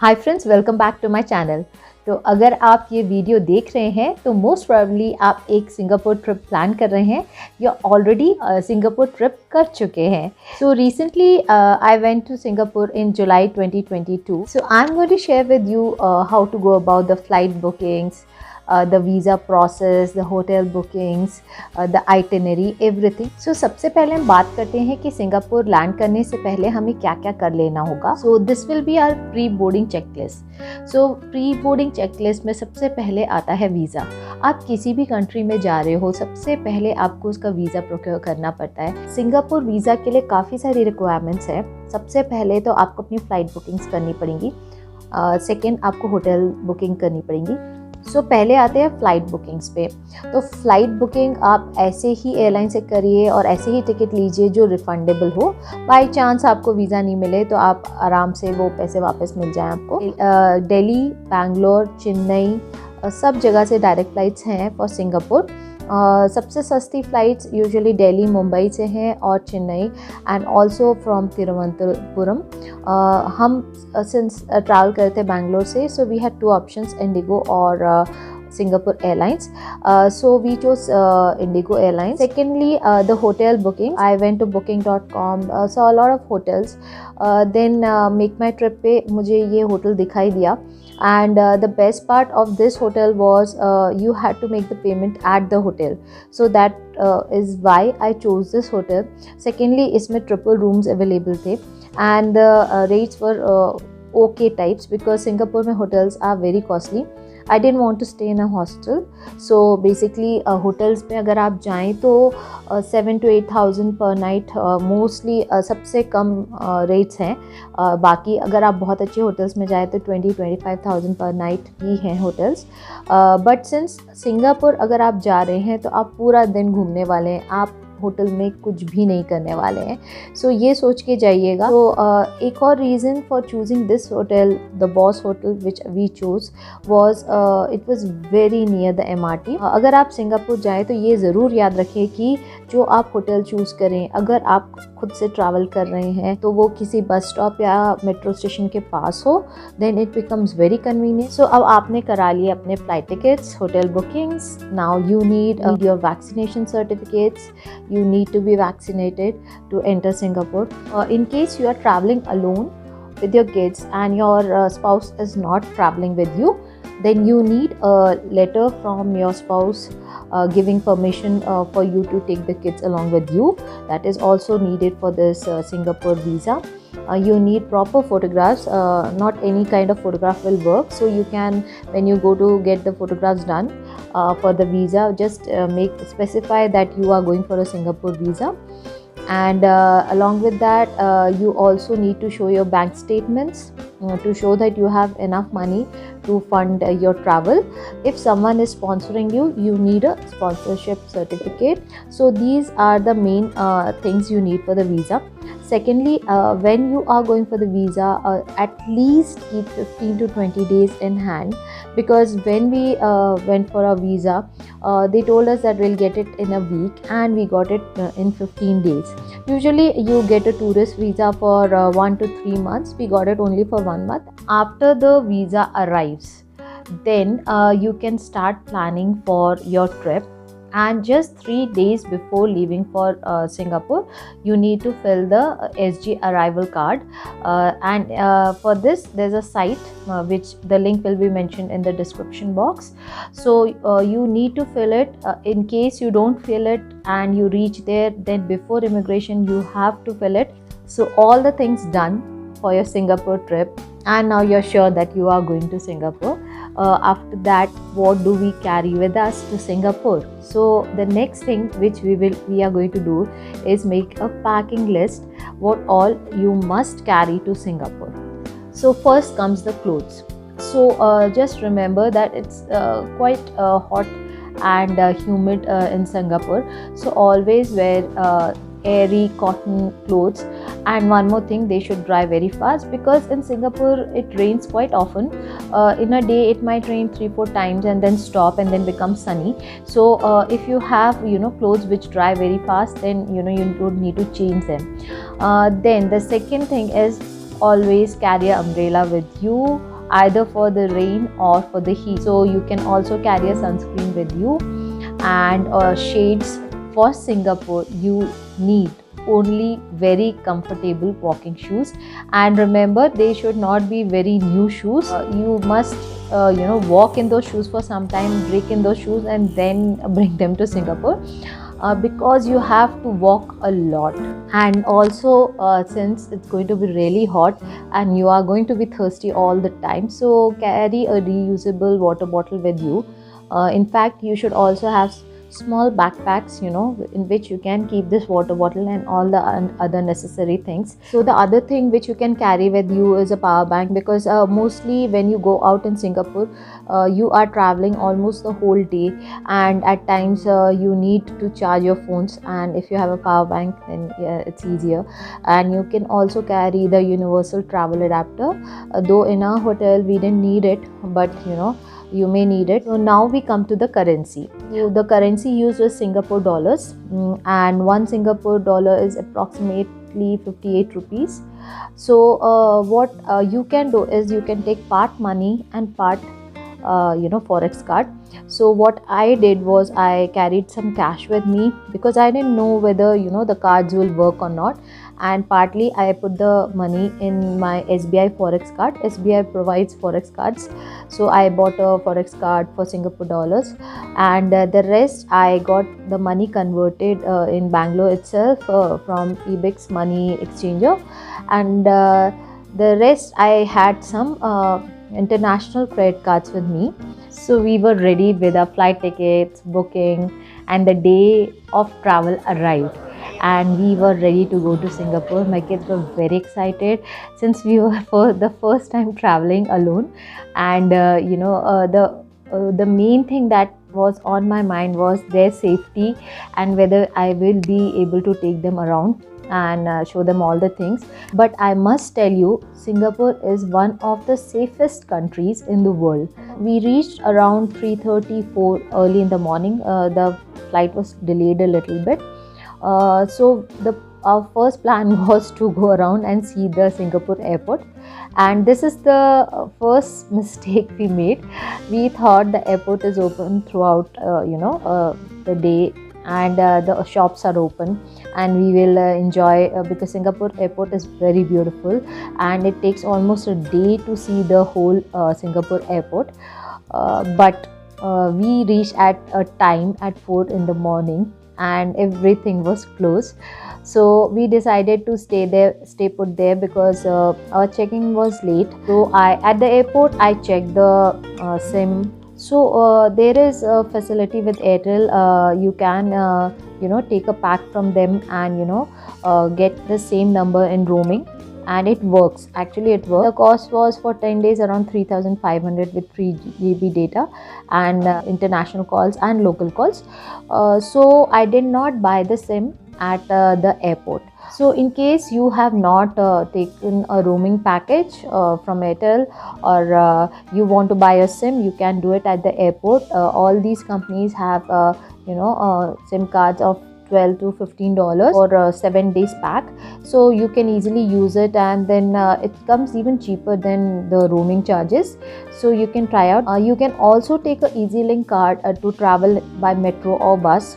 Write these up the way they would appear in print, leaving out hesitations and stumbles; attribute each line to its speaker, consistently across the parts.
Speaker 1: Hi friends, welcome back to my channel. तो अगर आप ये वीडियो देख रहे हैं तो मोस्ट प्रोबेबली आप एक सिंगापुर ट्रिप प्लान कर रहे हैं या ऑलरेडी सिंगापुर ट्रिप कर चुके हैं। So recently I went to Singapore in July 2022. So I am going to share with you how to go about the flight bookings, the visa process, the hotel bookings, the itinerary, everything. So सबसे पहले हम बात करते हैं कि Singapore land करने से पहले हमें क्या क्या कर लेना होगा। So this will be our pre boarding checklist. So pre boarding checklist में सबसे पहले आता है वीज़ा। आप किसी भी कंट्री में जा रहे हो, सबसे पहले आपको उसका वीज़ा प्रोक्योर करना पड़ता है। सिंगापुर वीज़ा के लिए काफ़ी सारी रिक्वायरमेंट्स है। सबसे पहले तो आपको अपनी फ़्लाइट बुकिंग्स करनी पड़ेंगी। सेकेंड, आपको होटल बुकिंग करनी पड़ेंगी। सो पहले आते हैं फ़्लाइट बुकिंग्स पे। तो फ़्लाइट बुकिंग आप ऐसे ही एयरलाइन से करिए और ऐसे ही टिकट लीजिए जो रिफ़ंडेबल हो। बाय चांस आपको वीज़ा नहीं मिले तो आप आराम से वो पैसे वापस मिल जाएं आपको। दिल्ली, बैंगलोर, चेन्नई, सब जगह से डायरेक्ट फ़्लाइट्स हैं फॉर सिंगापुर। सबसे सस्ती फ़्लाइट्स यूजुअली दिल्ली, मुंबई से हैं और Chennai and also from Thiruvananthapuram. हम सिंस ट्रैवल करते बैंगलोर से, so we had two options, IndiGo और Singapore Airlines. So we chose Indigo Airlines. Secondly, the hotel booking. I went to booking.com, saw a lot of hotels. Then Make My Trip पे मुझे ये hotel दिखाई दिया. And the best part of this hotel was you had to make the payment at the hotel. So that is why I chose this hotel. Secondly, इसमें triple rooms available थे. And the rates were okay types because Singapore में hotels are very costly. I didn't want to stay in a hostel. So basically hotels पे अगर आप जाएं तो 7 to 8,000 per night mostly सबसे कम rates हैं। बाकी अगर आप बहुत अच्छे होटल्स में जाएं तो 20-25,000 पर नाइट ही हैं होटल्स। बट सिंस सिंगापुर अगर आप जा रहे हैं तो आप पूरा दिन घूमने वाले हैं, आप होटल में कुछ भी नहीं करने वाले हैं। सो ये सोच के जाइएगा। तो एक और reason for choosing this hotel, the boss hotel which we choose was it was very near the MRT। अगर आप सिंगापुर जाएं तो ये ज़रूर याद रखें कि जो आप होटल चूज़ करें, अगर आप खुद से ट्रैवल कर रहे हैं तो वो किसी बस स्टॉप या मेट्रो स्टेशन के पास हो, then it becomes very convenient. So अब आपने करा लिए अपने flight tickets, hotel bookings. Now you need your vaccination certificates. You need to be vaccinated to enter Singapore. In case you are traveling alone with your kids and your spouse is not traveling with you, then you need a letter from your spouse giving permission for you to take the kids along with you. That is also needed for this Singapore visa. You need proper photographs. Not any kind of photograph will work. So you can, when you go to get the photographs done for the visa, just specify that you are going for a Singapore visa. And along with that, you also need to show your bank statements to show that you have enough money to fund your travel. If someone is sponsoring you, you need a sponsorship certificate. So these are the main things you need for the visa. Secondly, when you are going for the visa, at least keep 15 to 20 days in hand, because when we went for our visa, they told us that we'll get it in a week and we got it in 15 days. Usually you get a tourist visa for 1 to 3 months. We got it only for 1 month. After the visa arrives, then you can start planning for your trip. And just 3 days before leaving for Singapore, you need to fill the SG arrival card. And for this, there's a site which the link will be mentioned in the description box. So you need to fill it. In case you don't fill it and you reach there, then before immigration, you have to fill it. So all the things done for your Singapore trip, and now you're sure that you are going to Singapore. After that, what do we carry with us to Singapore? So the next thing which we are going to do is make a packing list, what all you must carry to Singapore. So first comes the clothes. So just remember that it's quite hot and humid in Singapore, so always wear airy cotton clothes. And one more thing, they should dry very fast because in Singapore it rains quite often. In a day it might rain 3-4 times and then stop and then become sunny. So if you have clothes which dry very fast, then you don't need to change them. Then the second thing is always carry an umbrella with you. either for the rain or for the heat. So you can also carry a sunscreen with you, and shades. For Singapore you need only very comfortable walking shoes, and remember, they should not be very new shoes. You must walk in those shoes for some time, break in those shoes, and then bring them to Singapore, because you have to walk a lot. And also since it's going to be really hot and you are going to be thirsty all the time, so carry a reusable water bottle with you. In fact, you should also have small backpacks, in which you can keep this water bottle and all the other necessary things. So the other thing which you can carry with you is a power bank, because mostly when you go out in Singapore, you are traveling almost the whole day, and at times you need to charge your phones, and if you have a power bank, then yeah, it's easier. And you can also carry the universal travel adapter, though in our hotel we didn't need it, but you may need it. So now we come to the currency. So the currency used is Singapore dollars, and 1 Singapore dollar is approximately 58 rupees. So what you can do is you can take part money and part forex card. So what I did was I carried some cash with me, because I didn't know whether the cards will work or not, and partly I put the money in my SBI forex card. SBI provides forex cards, so I bought a forex card for Singapore dollars, and the rest I got the money converted in Bangalore itself from Ebix money exchanger, and the rest I had some international credit cards with me. So we were ready with our flight tickets, booking, and the day of travel arrived, and we were ready to go to Singapore. My kids were very excited, since we were for the first time traveling alone, and the main thing that was on my mind was their safety, and whether I will be able to take them around and show them all the things. But I must tell you, Singapore is one of the safest countries in the world. We reached around 3:34 early in the morning. The flight was delayed a little bit, so our first plan was to go around and see the Singapore airport, and this is the first mistake we made. We thought the airport is open throughout the day, and the shops are open, and we will enjoy, because Singapore airport is very beautiful, and it takes almost a day to see the whole Singapore airport. But we reached at a time at 4 in the morning, and everything was closed. So we decided to stay put there, because our checking was late. So at the airport I checked the SIM. So there is a facility with Airtel. You can take a pack from them and get the same number in roaming, and it works. Actually it works. The cost was for 10 days around 3,500 with 3 GB data and international calls and local calls. So I did not buy the SIM at the airport. So in case you have not taken a roaming package from Airtel, or you want to buy a SIM, you can do it at the airport. All these companies have SIM cards of $12 to $15 for a 7 days pack, so you can easily use it, and then it comes even cheaper than the roaming charges. So you can try out. You can also take a EasyLink card to travel by metro or bus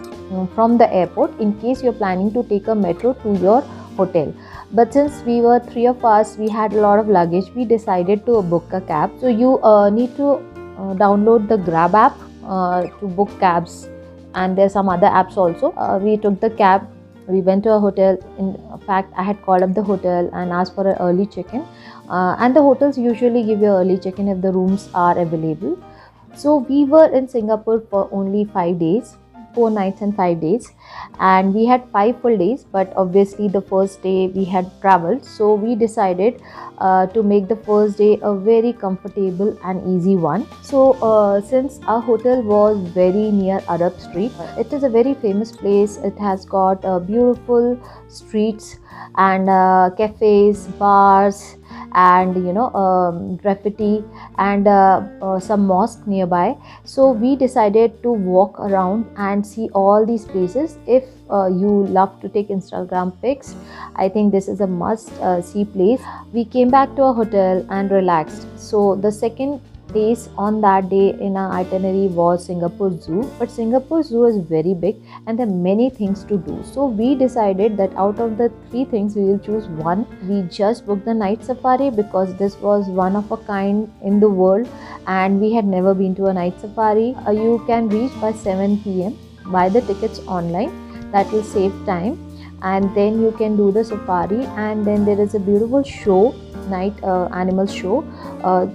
Speaker 1: from the airport, in case you're planning to take a metro to your hotel. But since we were 3 of us, we had a lot of luggage, we decided to book a cab. So you need to download the Grab app to book cabs, and there's some other apps also. We took the cab, we went to a hotel. In fact, I had called up the hotel and asked for an early check-in, and the hotels usually give you early check-in if the rooms are available. So we were in Singapore for only 5 days, 4 nights and 5 days, and we had 5 full days, but obviously the first day we had traveled, so we decided to make the first day a very comfortable and easy one. So since our hotel was very near Arab Street, it is a very famous place. It has got beautiful streets and cafes, bars, and graffiti, and some mosque nearby. So we decided to walk around and see all these places. If you love to take Instagram pics, I think this is a must see place. We came back to our hotel and relaxed. So the second place on that day in our itinerary was Singapore Zoo, but Singapore Zoo is very big and there are many things to do. So we decided that out of the three things we will choose one. We just booked the night safari because this was one of a kind in the world and we had never been to a night safari. You can reach by 7 p.m. buy the tickets online, that will save time, and then you can do the safari. And then there is a beautiful show, night animal show,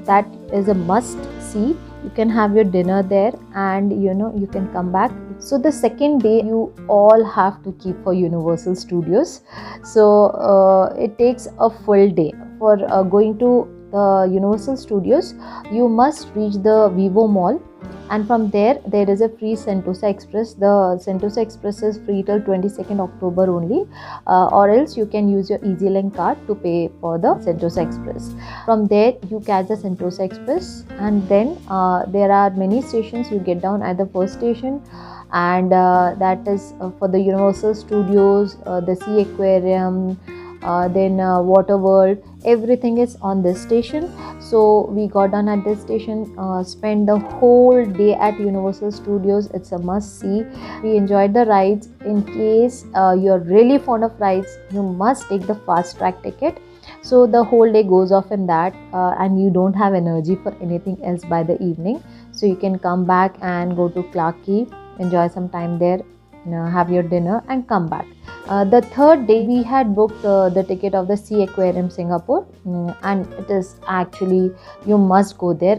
Speaker 1: that is a must see. You can have your dinner there and you can come back. So the second day you all have to keep for Universal Studios. So it takes a full day. For going to the Universal Studios, you must reach the Vivo Mall, and from there is a free Sentosa Express. The Sentosa Express is free till 22nd October only, or else you can use your EasyLink card to pay for the Sentosa Express. From there you catch the Sentosa Express, and then there are many stations. You get down at the first station, and that is for the Universal Studios, the Sea Aquarium, then Water World. Everything is on this station. So we got down at this station, spent the whole day at Universal Studios. It's a must see. We enjoyed the rides. In case you're really fond of rides, you must take the fast track ticket. So the whole day goes off in that, and you don't have energy for anything else by the evening. So you can come back and go to Clarke Quay, enjoy some time there, have your dinner and come back. The third day we had booked the ticket of the Sea Aquarium Singapore, and it is actually, you must go there.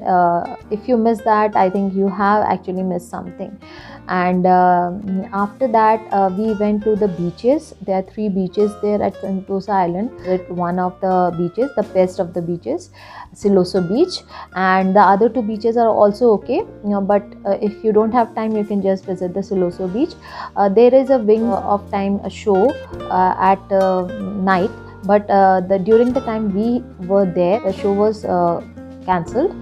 Speaker 1: If you miss that, I think you have actually missed something. And after that we went to the beaches. There are 3 beaches there at Sentosa Island. One of the beaches, the best of the beaches, Siloso Beach, and the other 2 beaches are also okay, but if you don't have time, you can just visit the Siloso Beach. There is a Wings of Time show at night, but during the time we were there, the show was cancelled,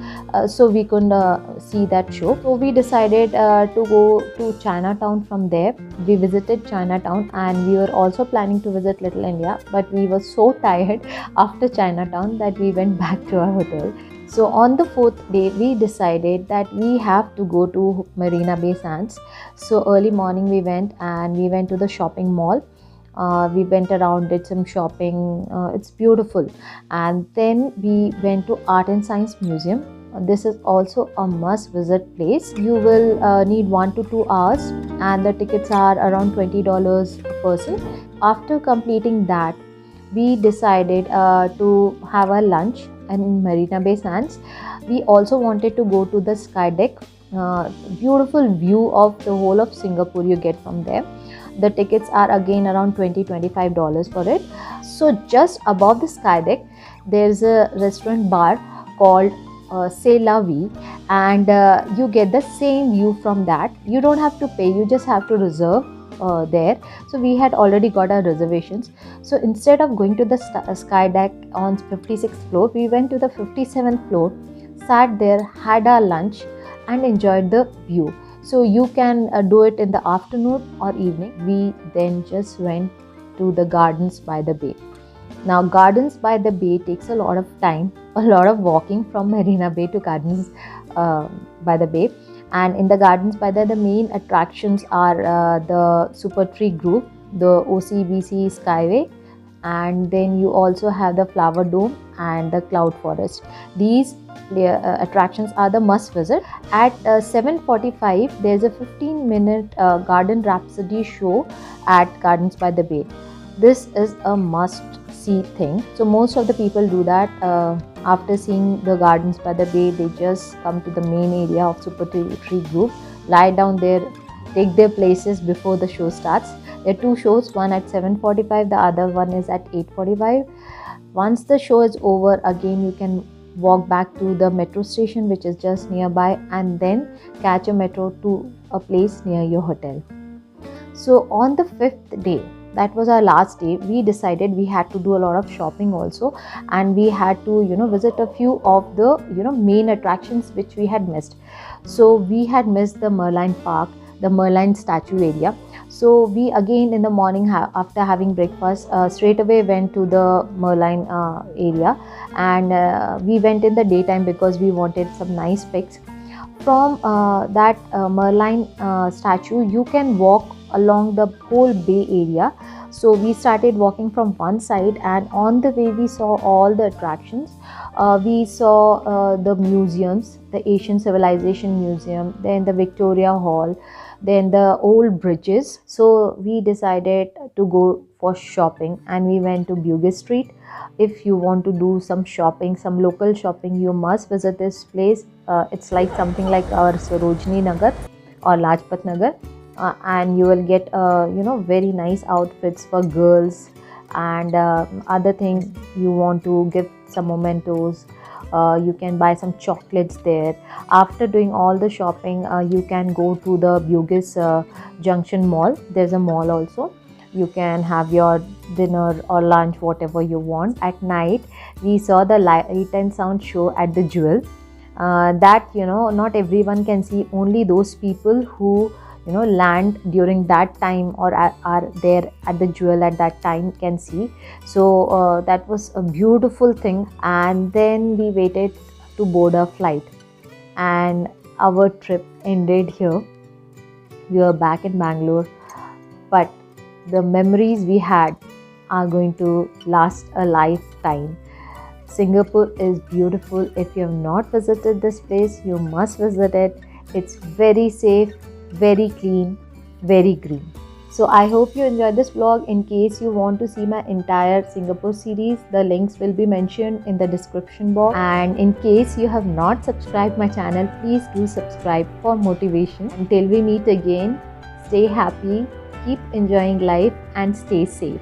Speaker 1: so we couldn't see that show. So we decided to go to Chinatown. From there we visited Chinatown, and we were also planning to visit Little India, but we were so tired after Chinatown that we went back to our hotel. So on the 4th day we decided that we have to go to Marina Bay Sands. So early morning we went to the shopping mall. We went around, did some shopping. It's beautiful. And then we went to Art and Science Museum. This is also a must visit place. You will need 1 to 2 hours, and the tickets are around $20 per person. After completing that, we decided to have a lunch in Marina Bay Sands. We also wanted to go to the sky deck. Beautiful view of the whole of Singapore you get from there. The tickets are again around $20-25 for it. So just above the sky deck there's a restaurant bar called C'est La Vie, and you get the same view from that. You don't have to pay, you just have to reserve there. So we had already got our reservations. So instead of going to the sky deck on 56th floor, we went to the 57th floor, sat there, had our lunch and enjoyed the view. So you can do it in the afternoon or evening. We then just went to the Gardens by the Bay. Now Gardens by the Bay takes a lot of time, a lot of walking from Marina Bay to Gardens by the Bay. And in the Gardens by the main attractions are the Super Tree Grove, the OCBC Skyway, and then you also have the Flower Dome and the Cloud Forest. These attractions are the must visit. At 7:45 there's a 15-minute Garden Rhapsody show at Gardens by the Bay. This is a must see thing. So most of the people do that. After seeing the Gardens by the Bay, they just come to the main area of Super Tree Grove, lie down there, take their places before the show starts. There are 2 shows, one at 7:45, the other one is at 8:45. Once the show is over, again you can walk back to the metro station, which is just nearby, and then catch a metro to a place near your hotel. So on the 5th day, that was our last day, we decided we had to do a lot of shopping also, and we had to visit a few of the main attractions which we had missed. So we had missed the Merlion Park, the Merlion statue area. So we again in the morning, after having breakfast, straight away went to the Merlion area, and we went in the daytime because we wanted some nice pics. From that Merlion statue, you can walk along the whole bay area. So we started walking from one side, and on the way we saw all the attractions. We saw the museums, the Asian Civilization Museum, then the Victoria Hall, then the old bridges. So we decided to go for shopping, and we went to Bugis Street. If you want to do some shopping, some local shopping, you must visit this place. It's like something like our Sarojini Nagar or Lajpat Nagar, and you will get very nice outfits for girls, and other things. You want to give some mementos, you can buy some chocolates there. After doing all the shopping, you can go to the Bugis Junction Mall. There's a mall also. You can have your dinner or lunch, whatever you want. At night we saw the light and sound show at the Jewel. That not everyone can see, only those people who land during that time or are there at the Jewel at that time can see. So that was a beautiful thing. And then we waited to board a flight, and our trip ended here. We were back in Bangalore, but the memories we had are going to last a lifetime. Singapore is beautiful. If you have not visited this place, you must visit it. It's very safe, very clean, very green. So I hope you enjoyed this vlog. In case you want to see my entire Singapore series, the links will be mentioned in the description box. And in case you have not subscribed my channel, please do subscribe for motivation. Until we meet again, stay happy, keep enjoying life, and stay safe.